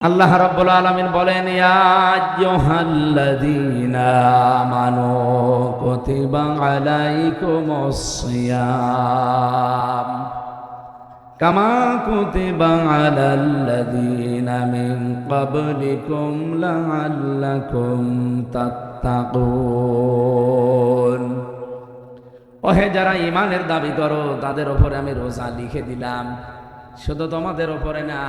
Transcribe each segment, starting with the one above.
আল্লাহ রাব্বুল আলামিন বলেন, ইয়া আইয়ুহাল্লাযীনা আমানু কুতিবা আলাইকুমুস সিয়াম কামা কুতিবা আলাল্লাযীনা মিন ক্বাবলিকুম লাআল্লাকুম তাত্তাকুন। ওহে যারা ঈমানের দাবি করো, তাদের উপরে আমি রোজা লিখে দিলাম। শুধু তোমাদের উপরে না,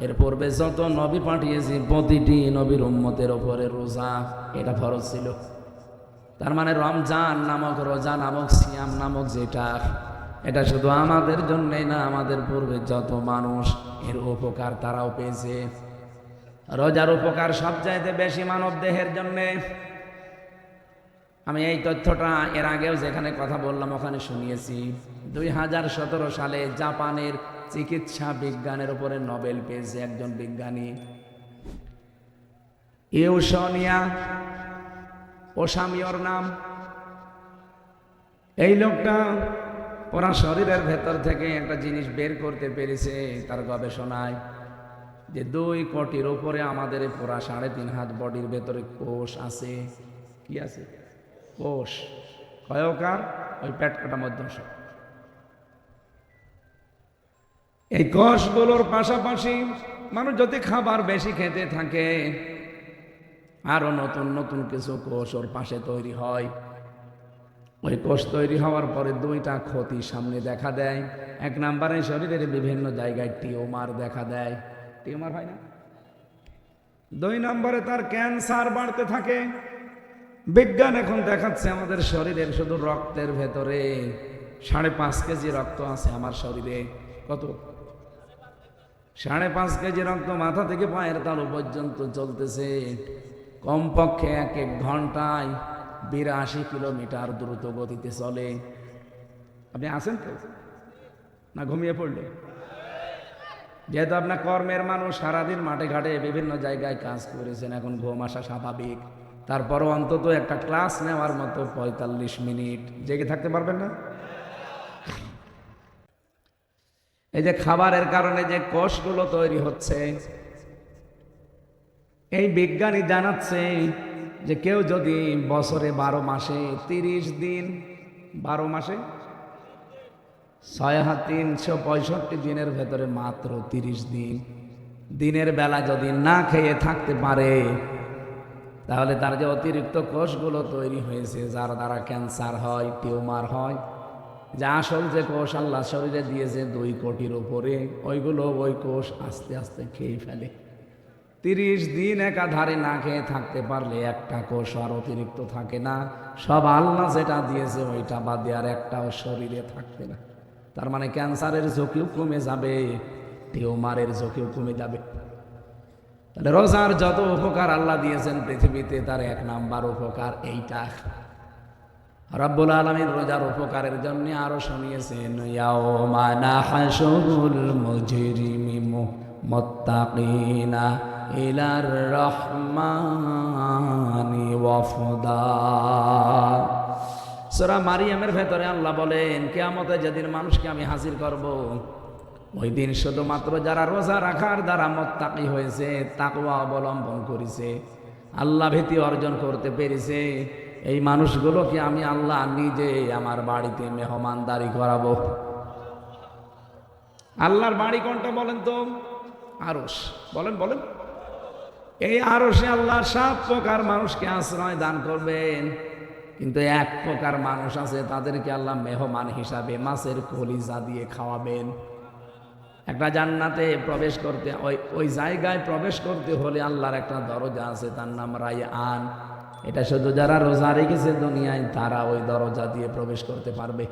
এর পূর্বে যত নবী পাঠিয়েছি প্রতিটি নবীর উম্মতের উপরে রোজা এটা ফরজ ছিল। তার মানে রমজান নামক রোজা নামক সিয়াম নামক যেটা, এটা শুধু আমাদের জন্যই না, আমাদের পূর্বে যত মানুষ এর উপকার তারাও পেয়েছে। রোজার উপকার সবচাইতে বেশি মানব দেহের জন্যে। আমি এই তথ্যটা এর আগেও যেখানে কথা বললাম ওখানে শুনিয়েছি। 2017 সালে জাপানের চিকিৎসা বিজ্ঞানের উপরে নোবেল পেয়েছে একজন বিজ্ঞানী, ইউশোনিয়া ওসামিওর নাম। এই লোকটা ওরা শরীরের ভেতর থেকে একটা জিনিস বের করতে পেরেছে তার গবেষণায়, যে 2 কোটির উপরে আমাদের পুরা 3.5 হাত বডির ভেতরে কোষ আছে। কি আছে? কোষ। কয়কার? ওই পেট কাটা মধ্যাংশ। এই কোষগুলোর পাশাপাশি মানুষ যদি খাবার বেশি খেতে থাকে, আরো নতুন নতুন কিছু কোষ ওর পাশে তৈরি হয়। ওই কোষ তৈরি হওয়ার পরে 2টা ক্ষতি সামনে দেখা দেয়। 1 নম্বরে শরীরের বিভিন্ন জায়গায় টিউমার দেখা দেয়। টিউমার হয় না? 2 নম্বরে তার ক্যান্সার বাড়তে থাকে। বিজ্ঞান এখন দেখাচ্ছে আমাদের শরীরের শুধু রক্তের ভেতরে 5.5 কেজি রক্ত আছে আমার শরীরে। কত? 5.5 কেজি রক্ত মাথা থেকে পায়ের তালু পর্যন্ত চলতেছে। কমপক্ষে 1 ঘন্টায় 82 কিলোমিটার দ্রুত গতিতে চলে। আপনি আছেন তো না ঘুমিয়ে পড়লে? যেহেতু আপনার কর্মের মানুষ, সারাদিন মাঠে ঘাটে বিভিন্ন জায়গায় কাজ করেছেন, এখন ঘুম আসা স্বাভাবিক। তারপরও অন্তত একটা ক্লাস নেওয়ার মতো 45 মিনিট জেগে থাকতে পারবেন না? এই যে খাবারের কারণে যে কোষগুলো তৈরি হচ্ছে, এই বিজ্ঞানী জানাচ্ছে যে কেউ যদি বছরে 12 মাসে 30 দিন, 12 মাসে 6365 দিনের ভেতরে মাত্র 30 দিন দিনের বেলা যদি না খেয়ে থাকতে পারে, তাহলে তার যে অতিরিক্ত কোষগুলো তৈরি হয়েছে, যার দ্বারা ক্যান্সার হয়, টিউমার হয়, যে আসল যে কোষ আল্লাহ শরীরে দিয়েছে 2 কোটির উপরে, ওইগুলো ওই কোষ আস্তে আস্তে খেয়ে ফেলে। 30 দিন একাধারে না খেয়ে থাকতে পারলে একটা কোষ আর অতিরিক্ত থাকে না। সব আল্লাহ যেটা দিয়েছে ওইটা বাদে আর একটাও শরীরে থাকবে না। তার মানে ক্যান্সারের ঝুঁকিও কমে যাবে, টিউমারের ঝুঁকিও কমে যাবে। তাহলে রোজার যত উপকার আল্লাহ দিয়েছেন পৃথিবীতে, তার 1 নাম্বার উপকার এইটা। রব্বুল আলামিন রোজার উপকারের জন্য আরো শুনিয়েছেন, ইয়াউমা নাহশুরুল মুজরিমিনা মুত্তাকিনা ইলার রহমানি ওয়াফদা। সূরা মারিয়ামের ভেতরে আল্লাহ বলেন, কিয়ামতে যেদিন মানুষকে আমি হাজির করব, ওই দিন শুধুমাত্র যারা রোজা রাখার দ্বারা মুত্তাকি হয়েছে, তাকওয়া অবলম্বন করেছে, আল্লাহ ভীতি অর্জন করতে পেরেছে, এই মানুষগুলোকে আমি আল্লাহ নিজে আমার বাড়িতে মেহমানদারি করাবো। আল্লাহর বাড়ি কোনটা বলেন তো? আরশ। বলেন বলেন। এই আরশে আল্লাহ 7 প্রকার মানুষকে আশ্রয় দান করবেন, কিন্তু 1 প্রকার মানুষ আছে, তাদেরকে আল্লাহ মেহমান হিসাবে মাছের কলিজা দিয়ে খাওয়াবেন। একটা জান্নাতে প্রবেশ করতে, ওই জায়গায় প্রবেশ করতে হলে আল্লাহর একটা দরজা আছে, তার নাম রায়আন। এটা শুধু যারা রোজা রেখেছে দুনিয়ায় তারা ওই দরজা দিয়ে প্রবেশ করতে পারবে।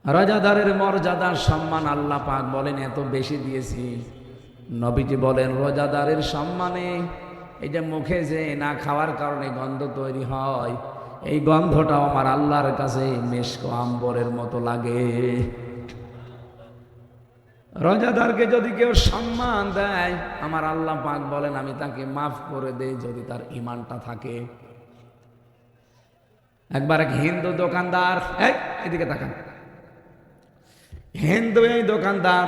রোজাদারের মর্যাদার সম্মান আল্লাহ পাক বলেন এত বেশি দিয়েছি। নবীজি বলেন রোজাদারের সম্মানে এই যে মুখে যে না খাওয়ার কারণে গন্ধ তৈরি হয়, এই গন্ধটাও আমার আল্লাহর কাছে মেশক আম্বরের মতো লাগে। রোজাদারকে যদি কেউ সম্মান দেয়, আমার আল্লাহ পাক বলেন আমি তাকে মাফ করে দেই যদি তার ঈমানটা থাকে। একবার এক হিন্দু দোকানদার, এদিকে তাকান, হিন্দু এই দোকানদার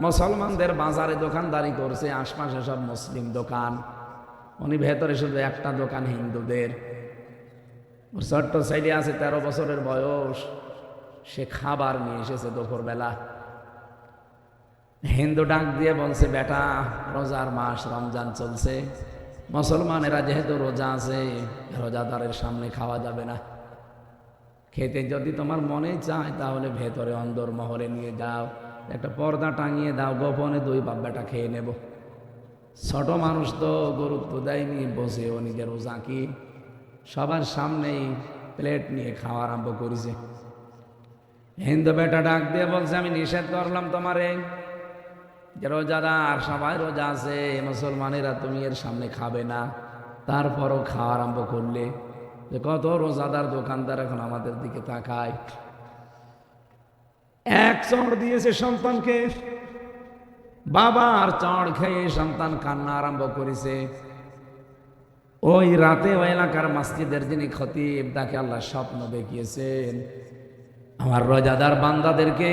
মুসলমানদের বাজারে দোকানদারি করছে, আশপাশে সব মুসলিম দোকান, উনি ভেতরে শুধু একটা দোকান হিন্দুদের। ওর ছোট্ট ছেলে আছে 13 বছরের বয়স, সে খাবার নিয়ে এসেছে দুপুরবেলা। হিন্দু ডাক দিয়ে বলছে, বেটা রোজার মাস, রমজান চলছে, মুসলমানেরা যেহেতু রোজা আছে, রোজাদারের সামনে খাওয়া যাবে না, খেতে যদি তোমার মনে চায় তাহলে ভেতরে অন্দর মহলে নিয়ে যাও, একটা পর্দা টাঙিয়ে দাও, গোপনে 2 বাপ বেটা খেয়ে নেব। ছোট মানুষ তো গুরুত্ব দেয়নি, বসেও নিজের রোজা কি সবার সামনেই প্লেট নিয়ে খাওয়া আরম্ভ করেছে। হিন্দু বেটা ডাক দিয়ে বলছে, আমি নিষেধ করলাম তোমারে যে রোজাদার সবাই রোজা আছে, মুসলমানেরা তুমি এর সামনে খাবে না, তারপরও খাওয়া আরম্ভ করলে। যে কত রোজাদার দোকানদার এখন আমাদের দিকে তাকায়। এক চড় দিয়েছে সন্তানকে, বাবার চড় খেয়ে সন্তান কান্না আরম্ভ করেছে। ওই রাতে ওই এলাকার মসজিদের যিনি খতিব, তাকে আল্লাহ স্বপ্ন দেখিয়েছেন, আমার রোজাদার বান্দাদেরকে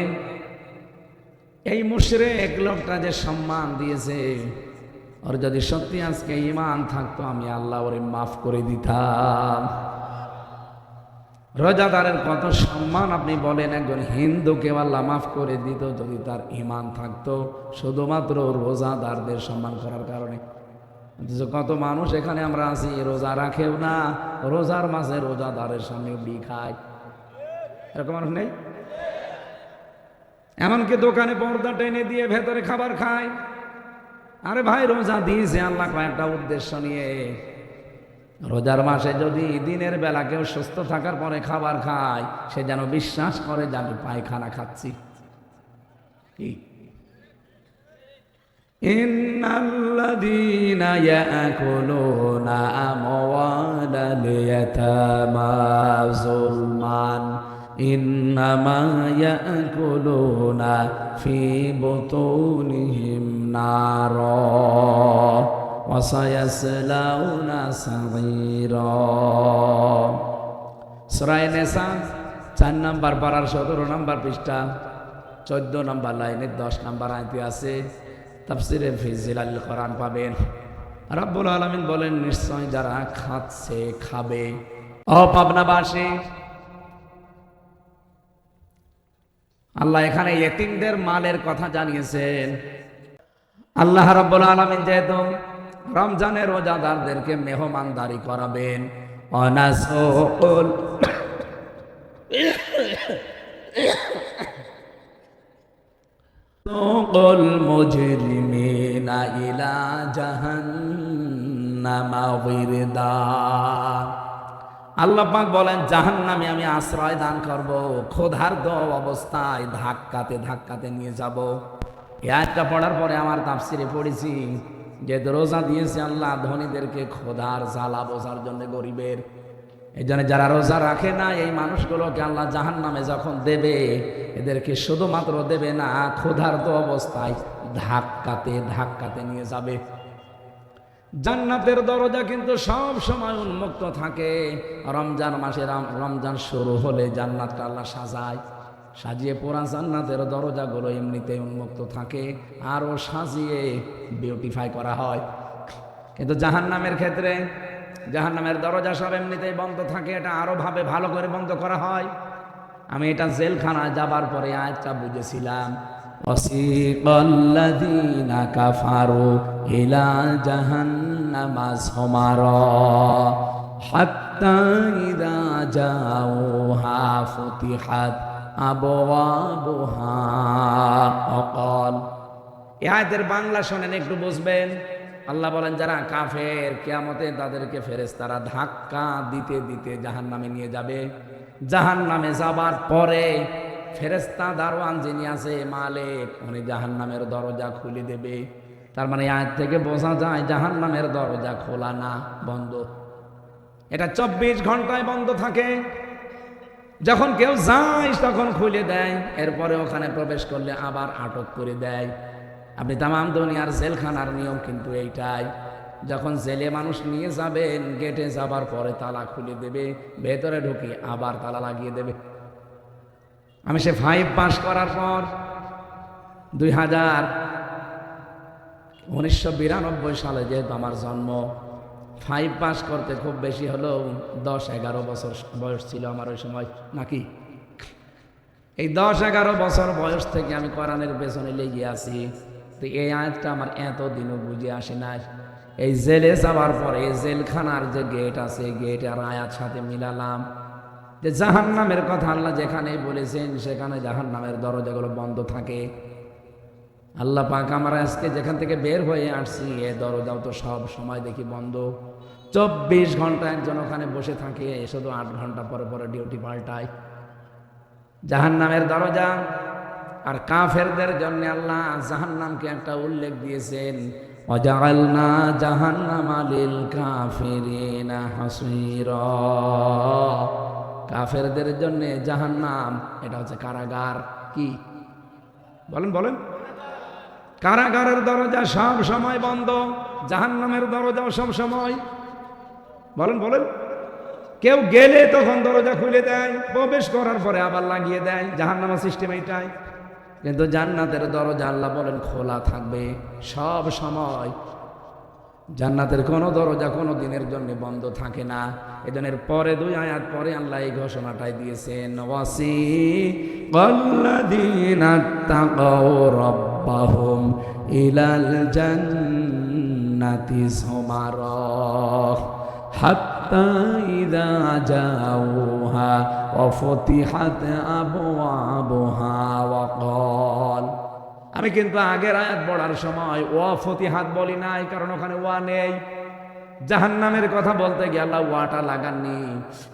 এই মুশরিক লোকটা যে সম্মান দিয়েছে, ওর যদি সত্যি আজকে ঈমান থাকতো আমি আল্লাহ ওরে মাফ করে দিতাম। রোজাদারের কত সম্মান আপনি বলেন, একজন হিন্দুকে আল্লাহ মাফ করে দিত যদি তার ঈমান থাকতো, শুধুমাত্র রোজাদারদের সম্মান করার কারণে। কত মানুষ এখানে আমরা আছি, রোজা রাখেও না, রোজার মাসে রোজাদারের সামনে উড়ি খায়, এরকম মানুষ নেই? এমনকি দোকানে পর্দা টেনে দিয়ে ভেতরে খাবার খায়। আরে ভাই, রোজা দিয়েছে আল্লাহ কয়েকটা উদ্দেশ্য নিয়ে। রোজার মাসে যদি দিনের বেলা কেউ সুস্থ থাকার পরে খাবার খায়, সে যেন বিশ্বাস করে যে আমি পায়খানা খাচ্ছি। কি ইন্নাল্লাযীনা ইয়াকুলুনা আমওয়ালাল ইয়াতামা যুলমান ইন্নামা ইয়াকুলুনা ফি বুতুনিহিম নারা ওয়া সায়াসলাউনা সাঈরা। সূরা নিসা 4 নম্বর পারার 17 নম্বর পৃষ্ঠা 14 নম্বর লাইনে 10 নম্বর আয়াতে আছে। তাফসিরে ফি জিলালিল কোরআন পাবেন। রব্বুল আলামিন বলেন, নিশ্চয় যারা খাচ্ছে খাবে। ও পাবনাবাসী, আল্লাহ এখানে ইয়েতিমদের মালের কথা জানিয়েছেন। আল্লাহ রাব্বুল আলামিন যেহেতু রমজানে রোজাদারদেরকে মেহমানদারি করাবেন, অনাসুল সুকুল মুজরিমিনা ইলা জাহান্নামা ওয়িরদা। আল্লাহ পাক বলেন, জাহান্নামে আমি আশ্রয় দান করব, ক্ষুধার্ত অবস্থায় ধাক্কাতে ধাক্কাতে নিয়ে যাব। এই আয়াতটা পড়ার পরে আমার তাফসিরে পড়েছি যে রোজা দিয়েছে আল্লাহ ধনীদেরকে ক্ষুধার জ্বালা বোঝার জন্য গরিবের। এই জন্য যারা রোজা রাখে না, এই মানুষগুলোকে আল্লাহ জাহান্নামে যখন দেবে, এদেরকে শুধুমাত্র দেবে না, ক্ষুধার্ত অবস্থায় ধাক্কাতে ধাক্কাতে নিয়ে যাবে। জান্নাতের দরজা কিন্তু সব সময় উন্মুক্ত থাকে। রমজান মাসে রমজান শুরু হলে জান্নাতটা আল্লাহ সাজিয়ে পুরা জান্নাতের দরজাগুলো এমনিতেই উন্মুক্ত থাকে, আরও সাজিয়ে বিউটিফাই করা হয়। কিন্তু জাহান্নামের ক্ষেত্রে জাহান্নামের দরজা সব এমনিতেই বন্ধ থাকে, এটা আরো ভাবে ভালো করে বন্ধ করা হয়। আমি এটা জেলখানায় যাবার পরে আয়াতটা বুঝেছিলাম। ওয়াসিকাল্লাযীনা কাফারু ইলা জাহান্নামা যুমারা হাত্তা ইযা জাউহা ফুতিহাত আবওয়াবুহা ওয়াকাল। এই আয়াতের বাংলা শোনেন, একটু বুঝবেন। আল্লাহ বলেন, যারা কাফের কিয়ামতে তাদেরকে ফেরেশতারা ধাক্কা দিতে দিতে জাহান্নামে নিয়ে যাবে। জাহান্নামে যাবার পরে ফেরেশতা দারওয়ান যিনি আছে, মালিক, উনি জাহান্নামের দরজা খুলে দেবে। তার মানে আয়াত থেকে বোঝা যায় জাহান্নামের দরজা খোলা না, বন্ধ। এটা 24 ঘন্টায় বন্ধ থাকে। যখন কেউ যায় তখন খুলে দেয়, এরপরে ওখানে প্রবেশ করলে আবার আটক করে দেয়। আপনি তামাম দুনিয়ার জেলখানার নিয়ম কিন্তু এইটাই। যখন জেলে মানুষ নিয়ে যাবেন, গেটে যাবার পরে তালা খুলে দেবে, ভেতরে ঢুকে আবার তালা লাগিয়ে দেবে। আমি সে 5 পাস করার পর 1992 সালে যেহেতু আমার জন্ম, 5 পাস করতে খুব বেশি হলেও 10-11 বছর বয়স ছিল আমার ওই সময়, নাকি? এই 10-11 বছর বয়স থেকে আমি কোরআনের পেছনে লেগে আছি। তো এই আয়াতটা আমার এতদিনও বুঝে আসে নাই। এই জেলে যাওয়ার পরে জেলখানার যে গেট আছে, গেটের আয়াত সাথে মিলালাম যে জাহান্নামের কথা আল্লাহ যেখানে বলেছেন সেখানে জাহান্নামের দরজাগুলো বন্ধ থাকে। আল্লাহ পাক আমরা আজকে যেখান থেকে বের হয়ে আসছি এ দরজাও তো সব সময় দেখি বন্ধ। 24 ঘন্টা একজন ওখানে বসে থাকে, শুধু 8 ঘন্টা পরে পরে ডিউটি পাল্টায়। জাহান্নামের দরজা আর কাফেরদের জন্য আল্লাহ জাহান্নামকে একটা উল্লেখ দিয়েছেন, ওয়াজআলনা জাহান্নামা লিল কাফিরিনা হাসীরা। কাফেরদের জন্য জাহান্নাম এটা হচ্ছে কারাগার। কি বলেন বলেন? কারাগারের দরজা সব সময় বন্ধ, জাহান্নামের দরজাও সব সময়। বলেন বলেন? কেউ গেলে তখন দরজা খুলে দেয়, প্রবেশ করার পরে আবার লাগিয়ে দেয়। জাহান্নামের সিস্টেম এইটাই। কিন্তু জান্নাতের দরজা আল্লাহ বলেন খোলা থাকবে সব সময়। জান্নাতের কোনো দরজা কোনো দিনের জন্য বন্ধ থাকে না। এজনের পরে 2 আয়াত পরে আল্লাহ এই ঘোষণাটাই দিয়েছেন, ওয়াসিকাল্লাযীনা তাকাউ রাব্বাহুম ইলাল জান্নাতি যুমারা হাত্তা ইযা জাউহা ওয়া ফুতিহাত আবওয়াবুহা ওয়া ক্বাল। আমি কিন্তু আগের আয়াত পড়ার সময় ওয়া ফতিহাত বলি নাই, কারণ ওখানে ওয়া নেই। জাহান্নামের কথা বলতে গিয়ে আল্লাহ ওয়াটা লাগাননি,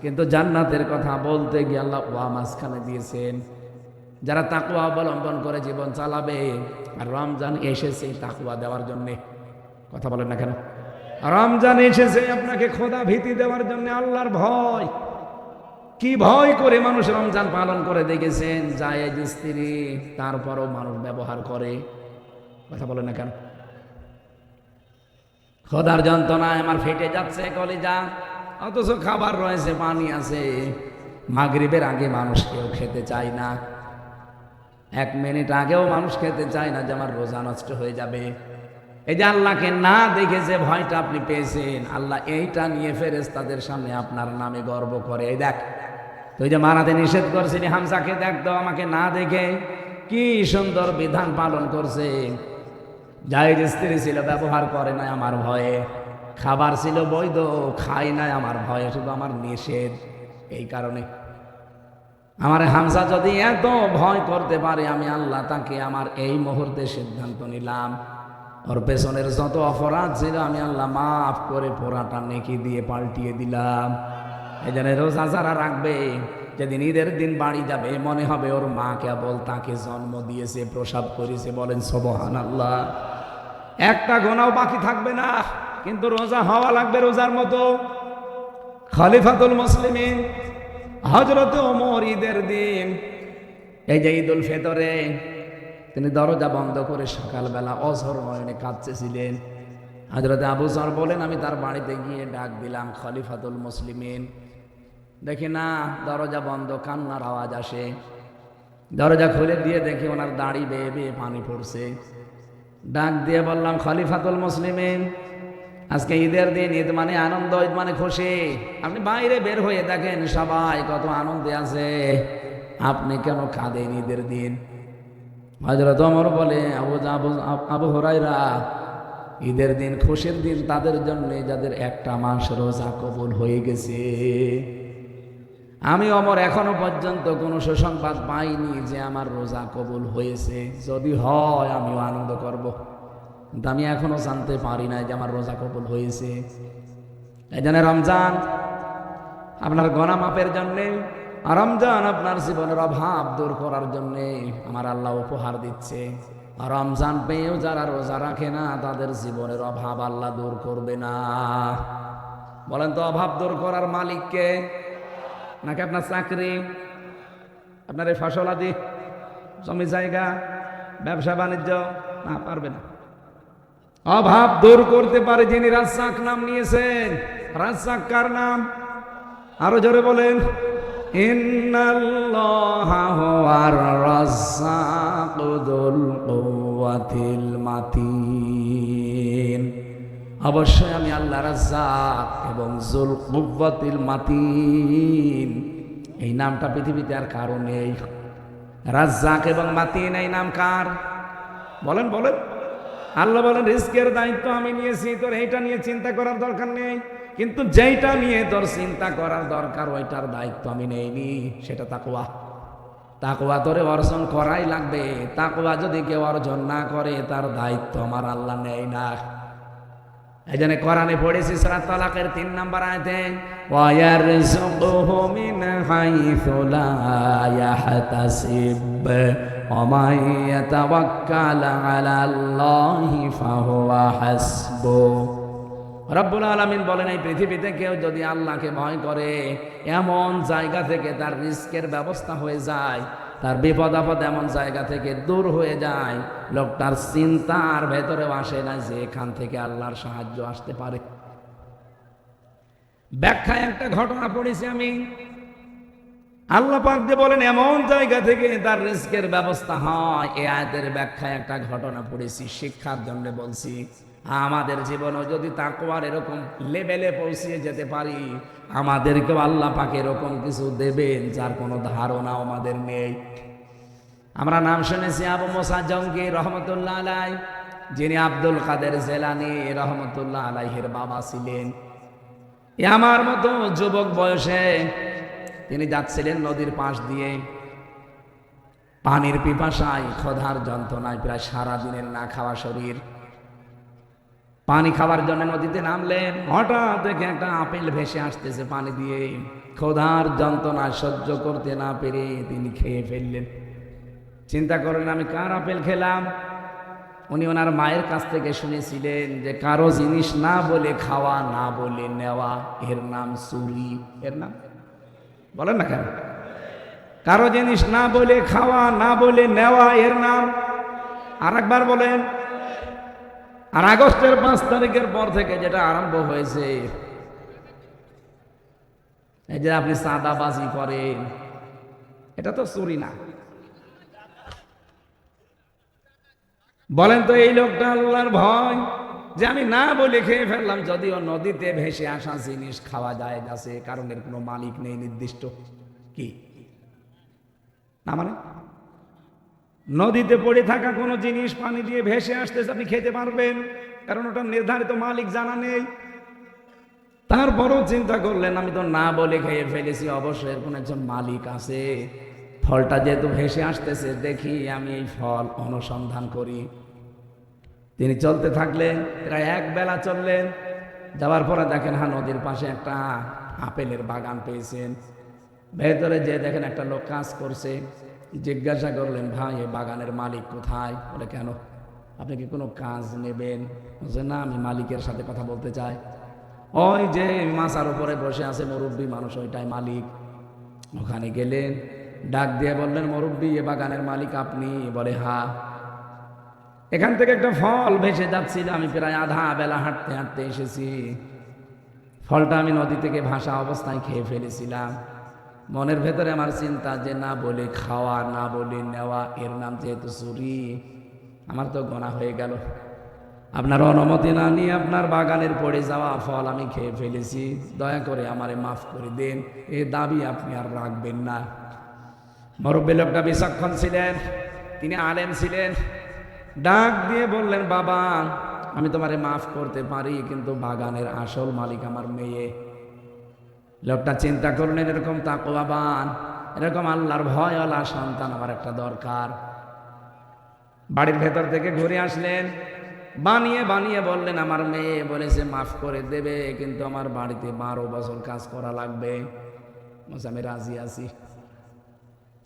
কিন্তু জান্নাতের কথা বলতে গিয়ে আল্লাহ ওয়া মাঝখানে দিয়েছেন। যারা তাকওয়া অবলম্বন করে জীবন চালাবে, আর রমজান এসেছে তাকওয়া দেওয়ার জন্য। কথা বলেন না কেন? রমজান এসেছে আপনাকে খোদা ভীতি দেওয়ার জন্য, আল্লাহর ভয়। কি ভয় করে মানুষ রমজান পালন করে দেখেছেন, জায়েজ স্ত্রী, তারপরও মানুষ ব্যবহার করে। কথা বলেন না কেন? খোদার যন্ত্রণায় আমার ফেটে যাচ্ছে কলিজা, অথচ খাবার রয়েছে, পানি আছে। মাগরিবের আগে মানুষ কেউ খেতে চায় না, 1 মিনিট আগেও মানুষ খেতে চায় না যে আমার রোজা নষ্ট হয়ে যাবে। এই যে আল্লাহকে না দেখে যে ভয়টা আপনি পেয়েছেন, আল্লাহ এইটা নিয়ে ফেরেশতাদের সামনে আপনার নামে গর্ব করে। এই দেখ, তুই যে মারাতে নিষেধ করছিলি হামজাকে, দেখ তো আমাকে না দেখে কি সুন্দর বিধান পালন করছে। জায়েজ স্ত্রী ছিল, ব্যবহার করে নাই আমার ভয়ে। খাবার ছিল বৈধ, খাই নাই আমার ভয়ে, শুধু আমার নিষেধ। এই কারণে আমার হামজা যদি এত ভয় করতে পারে, আমি আল্লাহ তাকে আমার এই মুহূর্তে সিদ্ধান্ত নিলাম, ওর পেছনের যত অপরাধ ছিল আমি আল্লাহ মাফ করে পোড়াটা নেকি দিয়ে পাল্টিয়ে দিলাম। এই জন্য রোজা যারা রাখবে, যেদিন ঈদের দিন বাড়ি যাবে, মনে হবে ওর মা কেবল তাকে জন্ম দিয়েছে, প্রসাব করেছে। বলেন সুবহানাল্লাহ। একটা গোনাও বাকি থাকবে না, কিন্তু রোজা হওয়া লাগবে রোজার মতো। খলিফাতুল মুসলিমিন হযরত ওমর ঈদের দিন, এই যে ঈদুল ফিতরে, তিনি দরজা বন্ধ করে সকালবেলা অঝর নয়নে কাঁদতেছিলেন। হযরত আবু যর বলেন, আমি তার বাড়িতে গিয়ে ডাক দিলাম, খলিফাতুল মুসলিমিন। দেখি না দরজা বন্ধ, কান্নার আওয়াজ আসে। দরজা খুলে দিয়ে দেখি ওনার দাড়ি বেয়ে বেয়ে পানি পড়ছে। ডাক দিয়ে বললাম, খলিফাতুল মুসলিমিন, আজকে ঈদের দিন, ঈদ মানে আনন্দ, ঈদ মানে খুশি। আপনি বাইরে বের হয়ে দেখেন সবাই কত আনন্দে আছে, আপনি কেন কাঁদেন ঈদের দিন? হযরত ওমর বলে, আবু হুরায়রা, ঈদের দিন খুশির দিন তাদের জন্য যাদের একটা মাস রোজা কবুল হয়ে গেছে। আমি ওমর এখনো পর্যন্ত কোনো সুসংবাদ পাইনি যে আমার রোজা কবুল হয়েছে। যদি হয় আমিও আনন্দ করব, কিন্তু আমি এখনো জানতে পারি না যে আমার রোজা কবুল হয়েছে। এই জন্য রমজান আপনার গোনা মাপের জন্যে, রমজান আপনার জীবনের অভাব দূর করার জন্যে আমার আল্লাহ উপহার দিচ্ছে। রমজান পেয়েও যারা রোজা রাখে না, তাদের জীবনের অভাব আল্লাহ দূর করবে না। বলেন তো, অভাব দূর করার মালিককে? নাকি আপনার চাকরি, আপনার এই ফসলাদি, জমি জায়গা, ব্যবসা বাণিজ্য? না, পারবে না। অভাব দূর করতে পারে যিনি রাজ্জাক নাম নিয়েছেন। রাজ্জাক কার নাম? আরো জোরে বলেন। ইন্নাল্লাহা হুয়ার রাজ্জাকু যুল কুওয়াতিল মাতিন, অবশ্যই আমি আল্লাহ রাজ্জাক এবং যুল কুওয়াতিল মাতিন। এই নামটা পৃথিবীতে আর কারো নেই। রাজ্জাক এবং মাতিন এই নাম কার? বলেন বলেন। আল্লাহ বলেন রিজকের দায়িত্ব আমি নিয়েছি, তোর এইটা নিয়ে চিন্তা করার দরকার নেই। কিন্তু যেইটা নিয়ে তোর চিন্তা করার দরকার ওইটার দায়িত্ব আমি নেইনি, সেটা তাকওয়া। তাকওয়া তোরে অর্জন করাই লাগবে। তাকওয়া যদি কেউ অর্জন না করে তার দায়িত্ব আমার আল্লাহ নেয় না। এই জন্য কোরআনে পড়েছি সূরা তালাকের 3 নম্বর আয়াতে, ওয়া ইয়ারযুকুহু মিন হাইসু লা ইয়াহতাসিব ওয়া মান ইয়াতাওয়াক্কাল আলাল্লাহি ফাহুয়া হাসবুহ। রব্বুল আলামিন বলেন এই পৃথিবীতে কেউ যদি আল্লাহকে ভয় করে, এমন জায়গা থেকে তার রিজকের ব্যবস্থা হয়ে যায়, তার বিপদ আপদ এমন জায়গা থেকে দূর হয়ে যায়, লোকটার চিন্তার ভেতরেও আসে না যে এখান থেকে আল্লাহর সাহায্য আসতে পারে। ব্যাখ্যায় একটা ঘটনা পড়েছি আমি। আল্লাহ পাক যে বলেন এমন জায়গা থেকে তার রিজকের ব্যবস্থা হয়, এই আয়াতের ব্যাখ্যায় একটা ঘটনা পড়েছি, শিক্ষার জন্য বলছি। আমাদের জীবনেও যদি তাকওয়ার এরকম লেভেলে পৌঁছিয়ে যেতে পারি, আমাদেরকেও আল্লাহ পাক এরকম কিছু দেবেন যার কোনো ধারণা আমাদের নেই। আমরা নাম শুনেছি আবু মুসা জঙ্গি রহমতুল্লাহ আলাই, যিনি আব্দুল কাদের জেলানী রহমতুল্লাহ আলাইহির বাবা ছিলেন। আমার মতো যুবক বয়সে তিনি যাচ্ছিলেন নদীর পাশ দিয়ে, পানির পিপাসায় ক্ষুধার যন্ত্রণায় প্রায় সারাদিনের না খাওয়া শরীর, পানি খাওয়ার জন্য নদীতে নামলেন। হঠাৎ দেখে একটা আপেল ভেসে আসতেছে পানি দিয়ে। ক্ষুধার যন্ত্রণা সহ্য করতে না পেরে তিনি খেয়ে ফেললেন। চিন্তা করেন আমি কার আপেল খেলাম? উনি ওনার মায়ের কাছ থেকে শুনেছিলেন যে কারো জিনিস না বলে খাওয়া, না বলে নেওয়া, এর নাম চুরি। এর নাম বলেন না কেন? কারো জিনিস না বলে খাওয়া, না বলে নেওয়া, এর নাম আর একবার বলেন। আর আগস্টের 5 তারিখের পর থেকে যেটা আরম্ভ হয়েছে, এই যে আপনি চাঁদাবাজি করেন, এটা তো চুরি না? বলেন তো এই লোকটা আল্লাহর ভয় যে আমি না বলে খেয়ে ফেললাম, যদিও নদীতে ভেসে আসা জিনিস খাওয়া যায় আছে, কারণ এর কোনো মালিক নেই নির্দিষ্ট। কি না মানে নদীতে পড়ে থাকা কোনো জিনিস পানি দিয়ে ভেসে আসতেছে, আপনি খেতে পারবেন, কারণ ওটা নির্ধারিত মালিক জানা নেই। তারপরও চিন্তা করলেন আমি তো না বলে খেয়ে ফেলেছি, অবশ্যই এর কোনো একজন মালিক আছে। ফলটা যেহেতু ভেসে আসতেছে, দেখি আমি এই ফল অনুসন্ধান করি। তিনি চলতে থাকলেন, প্রায় 1 বেলা চললেন। যাওয়ার পরে দেখেন হ্যাঁ নদীর পাশে একটা আপেলের বাগান পেয়েছেন। ভেতরে যে দেখেন একটা লোক কাজ করছে। জিজ্ঞাসা করলেন ভাই এই বাগানের মালিক কোথায়? বলে কেন, আপনি কি কোনো কাজ নেবেন? বলছে না, আমি মালিকের সাথে কথা বলতে চাই। ওই যে মাচার উপরে বসে আছে মুরব্বী মানুষ, ওইটাই মালিক। ওখানে গেলেন, ডাক দিয়ে বললেন মুরব্বী এ বাগানের মালিক আপনি? বলে হ্যাঁ। এখান থেকে একটা ফল ভেসে যাচ্ছিল, আমি প্রায় আধা বেলা হাঁটতে হাঁটতে এসেছি। ফলটা আমি নদী থেকে ভাসা অবস্থায় খেয়ে ফেলেছিলাম। মনের ভেতরে আমার চিন্তা যে না বলে খাওয়া, না বলে নেওয়া, এর নাম যেহেতু চুরি, আমার তো গোনা হয়ে গেল। আপনার অনুমতি না নিয়ে আপনার বাগানের পড়ে যাওয়া ফল আমি খেয়ে ফেলেছি, দয়া করে আমারে মাফ করে দেন, এ দাবি আপনি আর রাখবেন না। মুরব্বী লোকটা বিচক্ষণ ছিলেন, তিনি আলেম ছিলেন। ডাক দিয়ে বললেন বাবা আমি তোমারে মাফ করতে পারি, কিন্তু বাগানের আসল মালিক আমার মেয়ে। লোকটা চিন্তা করলেন এরকম তাকওয়াবান, এরকম আল্লাহর ভয়ওয়ালা সন্তান আমার একটা দরকার। বাড়ির ভেতর থেকে ঘুরে আসলেন, বানিয়ে বানিয়ে বললেন আমার মেয়ে বলেছে মাফ করে দেবে, কিন্তু আমার বাড়িতে 12 বছর কাজ করা লাগবে। আমি রাজি আছি,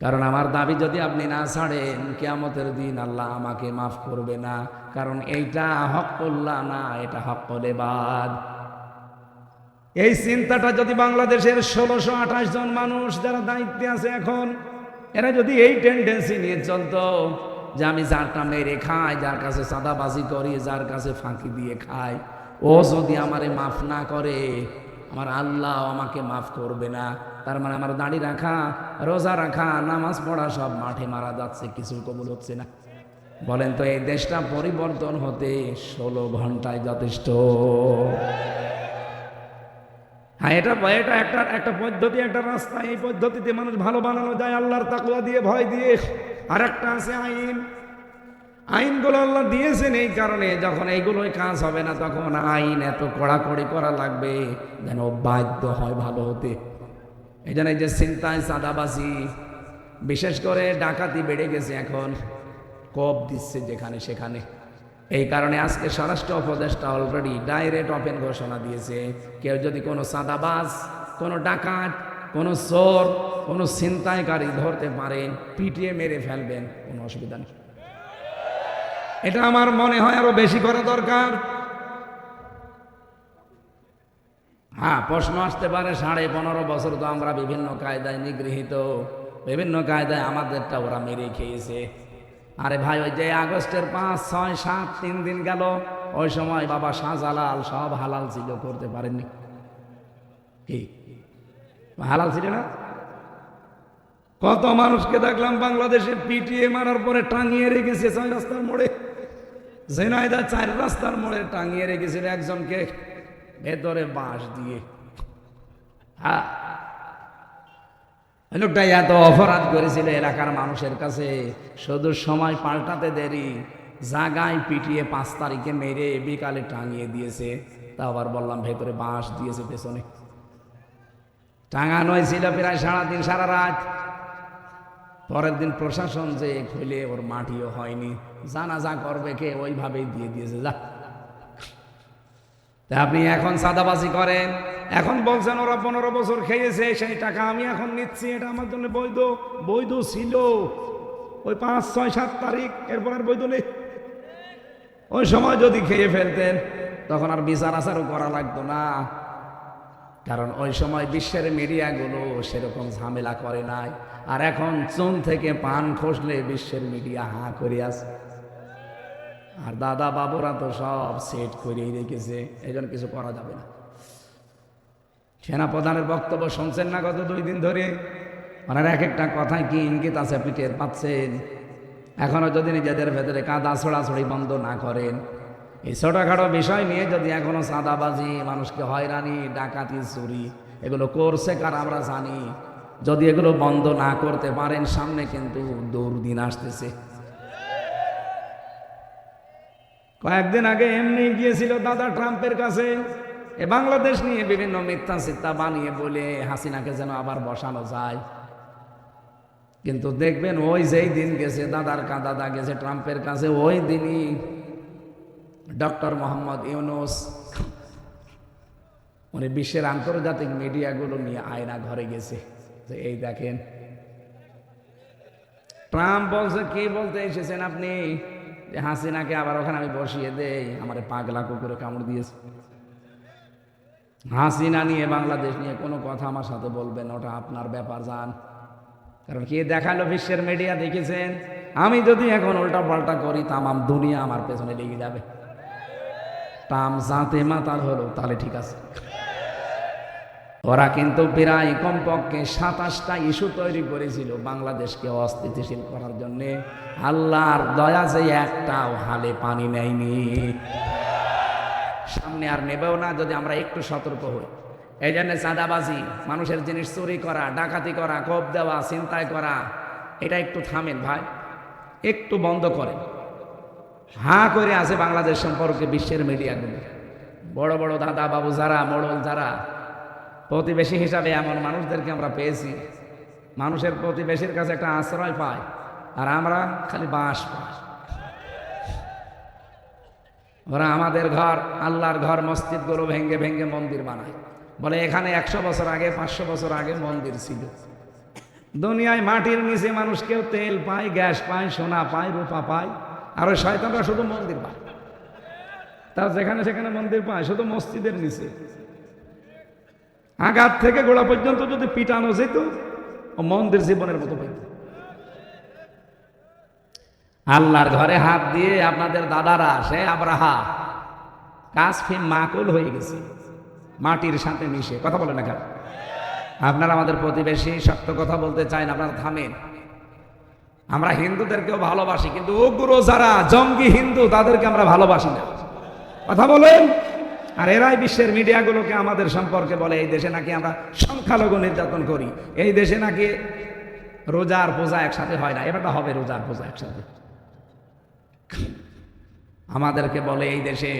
কারণ আমার দাবি যদি আপনি না ছাড়েন কিয়ামতের দিন আল্লাহ আমাকে মাফ করবে না, কারণ এইটা হক্কুল্লাহ না, এটা হক্কুল ইবাদ। এই চিন্তাটা যদি বাংলাদেশের 1628 জন মানুষ যারা দায়িত্বে আছে এখন, এরা যদি এই টেন্ডেন্সি নিয়ে চলতো যে আমি যারটা মেরে খাই, যার কাছে চাঁদাবাজি করি, যার কাছে ফাঁকি দিয়ে খাই, ও যদি আমারে মাফ না করে আমার আল্লাহ আমাকে মাফ করবে না, তার মানে আমার দাড়ি রাখা, রোজা রাখা, নামাজ পড়া সব মাঠে মারা যাচ্ছে, কিছু কবুল হচ্ছে না। বলেন তো এই দেশটা পরিবর্তন হতে 16 ঘন্টায় যথেষ্ট? হ্যাঁ, এটা একটা পদ্ধতি, একটা রাস্তা। এই পদ্ধতিতে মানুষ ভালো বানানো যায় আল্লাহর তাকওয়া দিয়ে, ভয় দিয়ে। আর একটা আছে আইন। আইনগুলো আল্লাহ দিয়েছেন এই কারণে, যখন এইগুলোই কাজ হবে না তখন আইন এত কড়াকড়ি করা লাগবে যেন বাধ্য হয় ভালো হতে। এই জন্য এই যে ছিনতাই, চাঁদাবাজি, বিশেষ করে ডাকাতি বেড়ে গেছে এখন, কব দিচ্ছে যেখানে সেখানে। এই কারণে আজকে স্বরাষ্ট্র উপদেষ্টা অলরেডি ডাইরেক্ট ওপেন ঘোষণা দিয়েছে, কেউ যদি কোনো চাঁদাবাজ, কোনো ডাকাত, কোনো চোর, কোনো ছিনতাইকারী ধরতে পারেন, পিটিয়ে মেরে ফেলবেন, কোনো অসুবিধা নেই। এটা আমার মনে হয় আরো বেশি করা দরকার। হ্যাঁ, প্রশ্ন আসতে পারে 15.5 বছর তো আমরা বিভিন্ন কায়দায় নিগৃহীত, বিভিন্ন কায়দায় আমাদেরটা ওরা মেরে খেয়েছে। আরে ভাই, ওই যে আগস্টের 5, 6, 7 3 দিন গেল, ওই সময় বাবা শাহজালাল সব হালাল ছিল, করতে পারেননি? কি হালাল ছিল না? কত মানুষকে দেখলাম বাংলাদেশে পিটিয়ে মারার পরে টাঙিয়ে রেখেছে 4 রাস্তার মোড়ে। ঝিনাইদহ 4 রাস্তার মোড়ে টাঙিয়ে রেখেছিল একজনকে ভেতরে বাঁশ দিয়ে। হ্যাঁ, লোকটা এত অপরাধ করেছিল এলাকার মানুষের কাছে, শুধু সময় পাল্টাতে দেরি, জাগায় পিটিয়ে 5 তারিখে মেরে বিকালে টাঙিয়ে দিয়েছে। তা আবার বললাম ভেতরে বাঁশ দিয়েছে পেছনে। টাঙানো ছিল প্রায় সারাদিন, সারা রাত। পরের দিন প্রশাসন যে খুলে ওর মাটিও হয়নি, জানাজা করবে কে, ওইভাবেই দিয়ে দিয়েছে। যা, আপনি এখন চাঁদাবাজি করেন, এখন বলছেন ওরা 15 বছর খেয়েছে, সেই টাকা আমি এখন নিচ্ছি, এটা আমার জন্য বৈধ। বৈধ ছিল ওই 5, 6, 7 তারিখ, এরপর আর বৈধ নেই। ওই সময় যদি খেয়ে ফেলতেন তখন আর বিচার আচারও করা লাগতো না, কারণ ওই সময় বিশ্বের মিডিয়াগুলো সেরকম ঝামেলা করে নাই। আর এখন চুন থেকে পান খসলে বিশ্বের মিডিয়া হাঁ করে আছে। আর দাদা বাবুরা তো সব সেট করেই রেখেছে, এই জন্য কিছু করা যাবে না। সেনাপ্রধানের বক্তব্য শুনছেন না গত 2 দিন ধরে? ওনার এক একটা কথায় কি ইঙ্গিত আছে আপনি টের পাচ্ছেন? এখনো যদি নিজেদের ভেতরে কাদা ছোড়াছড়ি বন্ধ না করেন, এই ছোটখাটো বিষয় নিয়ে যদি এখনো চাঁদাবাজি, মানুষকে হয়রানি, ডাকাতি, চুরি এগুলো করছে কারা আমরা জানি, যদি এগুলো বন্ধ না করতে পারেন, সামনে কিন্তু দুর্দিন আসতেছে। কয়েকদিন আগে এমনি গিয়েছিল দাদা ট্রাম্পের কাছে, এ বাংলাদেশ নিয়ে বিভিন্ন মিথ্যা চিত্তা বানিয়ে বলে হাসিনাকে যেন আবার বসানো যায়। কিন্তু দেখবেন ওই যেই দিন গেছে দাদা গেছে ট্রাম্পের কাছে, ওই দিনই ডক্টর মোহাম্মদ ইউনূস উনি বিশ্বের আন্তর্জাতিক মিডিয়াগুলো নিয়ে আয়না ঘরে গেছে যে এই দেখেন ট্রাম্প বলছে, কি বলতে এসেছেন আপনি যে হাসিনাকে আবার ওখানে আমি বসিয়ে দেই, আমার পাগলা কুকুরে কামড় দিয়েছে। হাসিনা নিয়ে, বাংলাদেশ নিয়ে কোনো কথা আমার সাথে বলবেন, ওটা আপনার ব্যাপার, যান। কারণ কি দেখালো বিশ্বের মিডিয়া, দেখেছেন? আমি যদি এখন উল্টা পাল্টা করি তামাম দুনিয়া আমার পেছনে লেগে যাবে। টাম জাতে মাতাল হলো তাহলে ঠিক আছে। ওরা কিন্তু প্রায় কমপক্ষে 27টা ইস্যু তৈরি করেছিল বাংলাদেশকে অস্থিতিশীল করার জন্য। আল্লাহর দয়া যে একটাও হালে পানি নেয়নি, সামনে আর নেবেও না যদি আমরা একটু সতর্ক হই। এই জন্য চাঁদাবাজি, মানুষের জিনিস চুরি করা, ডাকাতি করা, কোপ দেওয়া, ছিনতাই করা, এটা একটু থামেন ভাই, একটু বন্ধ করেন। হাঁ করে আছে বাংলাদেশ সম্পর্কে বিশ্বের মিডিয়াগুলো। বড় বড় দাদা বাবু যারা, মোড়ল যারা, প্রতিবেশী হিসাবে এমন মানুষদেরকে আমরা পেয়েছি, মানুষের প্রতিবেশীর কাছে একটা আশ্রয় পায়, আর আমরা খালি বাস পাই। ওরা আমাদের ঘর, আল্লাহর ঘর, মসজিদগুলো ভেঙ্গে ভেঙ্গে মন্দির বানায়, বলে এখানে 100 বছর আগে, 500 বছর আগে মন্দির ছিল। দুনিয়ায় মাটির নিচে মানুষ কেউ তেল পায়, গ্যাস পায়, সোনা পায়, রূপা পায়, আর ওই শয়তানরা শুধু মন্দির পায়। তাও যেখানে সেখানে মন্দির পায়, শুধু মসজিদের নিচে। আঘাত থেকে গোড়া পর্যন্ত যদি পিটানো যেত, ও মন্দির জীবনের মতো পাইত। আল্লাহর ঘরে হাত দিয়ে আপনাদের দাদারা, সে আব্রাহা, কাসফিন মাকুল হয়ে গেছে, মাটির সাথে মিশে। কথা বলে না কেন? আপনারা আমাদের প্রতিবেশী, সত্য কথা বলতে চাই না, আপনারা থামেন। আমরা হিন্দুদেরকেও ভালোবাসি, কিন্তু উগ্র যারা জঙ্গি হিন্দু তাদেরকে আমরা ভালোবাসি না। কথা বলেন। আর এরাই বিশ্বের মিডিয়াগুলোকে আমাদের সম্পর্কে বলে এই দেশে নাকি আমরা সংখ্যালঘু নির্যাতন করি, এই দেশে নাকি রোজা আর পূজা একসাথে হয় না। এবারটা হবে রোজা আর পূজা একসাথে। আমাদেরকে বলে এই দেশে